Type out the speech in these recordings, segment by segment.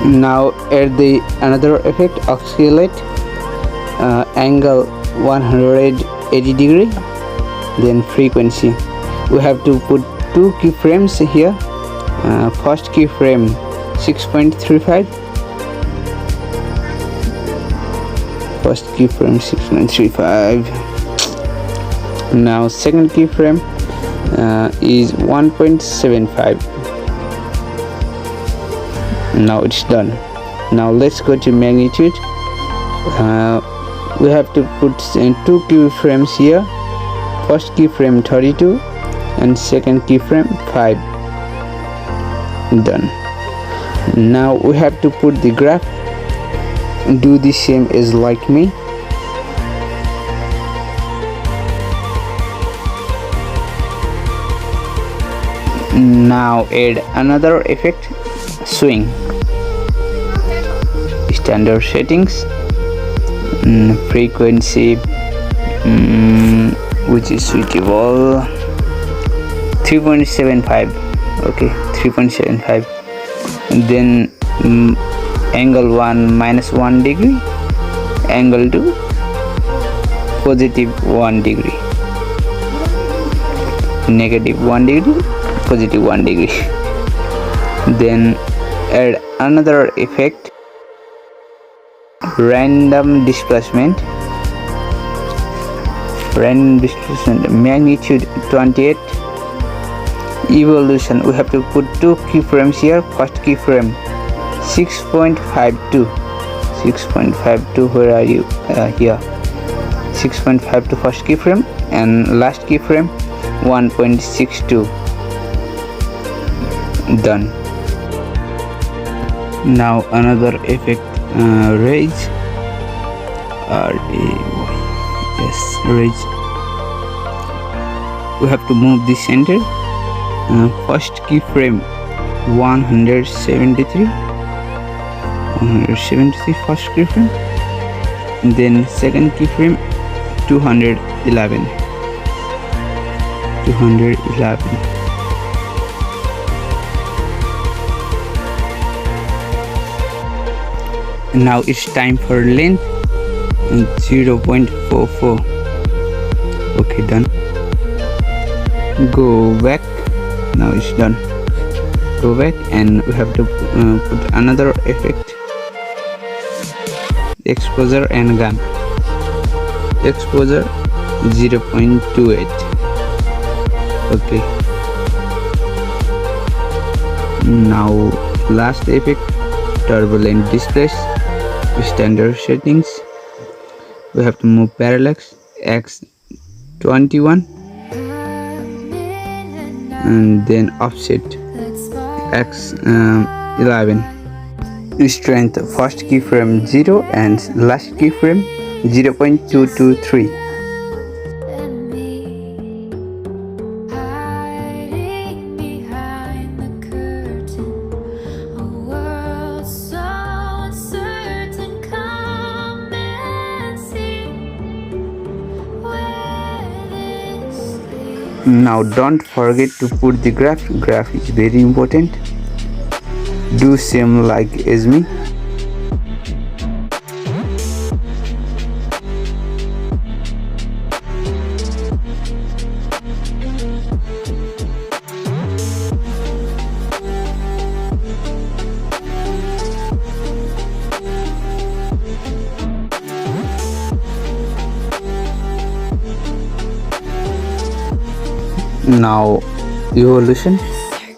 Now add the another effect, oscillate, angle 180 degree, then frequency. We have to put two keyframes here. First keyframe 6.35, first keyframe 6.35. Now second keyframe is 1.75. Now it's done. Now let's go to magnitude. We have to put two keyframes here. First keyframe 32 and second keyframe 5. Done. Now we have to put the graph. Do the same as like me. Now add another effect, swing. Standard settings, frequency, which is suitable, 3.75. okay, 3.75. Then angle 1 minus 1 degree, angle 2 positive 1 degree, negative 1 degree, positive 1 degree. Then add another effect, random displacement, magnitude 28. Evolution, we have to put two keyframes here. First keyframe 6.52, 6.52, where are you? Here, 6.52 first keyframe, and last keyframe 1.62. Done. Now another effect, raise, yes, raise. We have to move the center. First keyframe 173, first keyframe. Then second keyframe 211. Now it's time for length, 0.44. okay, done. Go back. Now it's done. Go back, and we have to put another effect, exposure and gamma. Exposure 0.28. okay. Now last effect, turbulent displace. Standard settings, we have to move parallax x21, and then offset x11. Strength, first keyframe 0 and last keyframe 0.223. Now don't forget to put the graph. Graph is very important. Do same like as me. Now evolution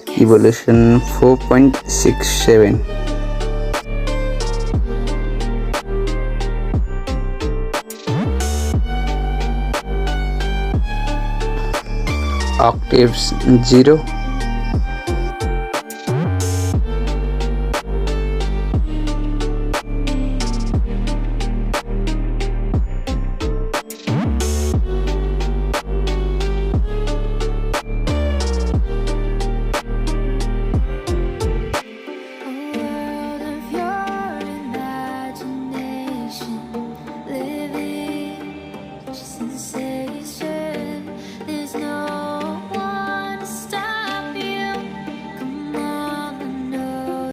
4.67. Octaves 0. Living just insane.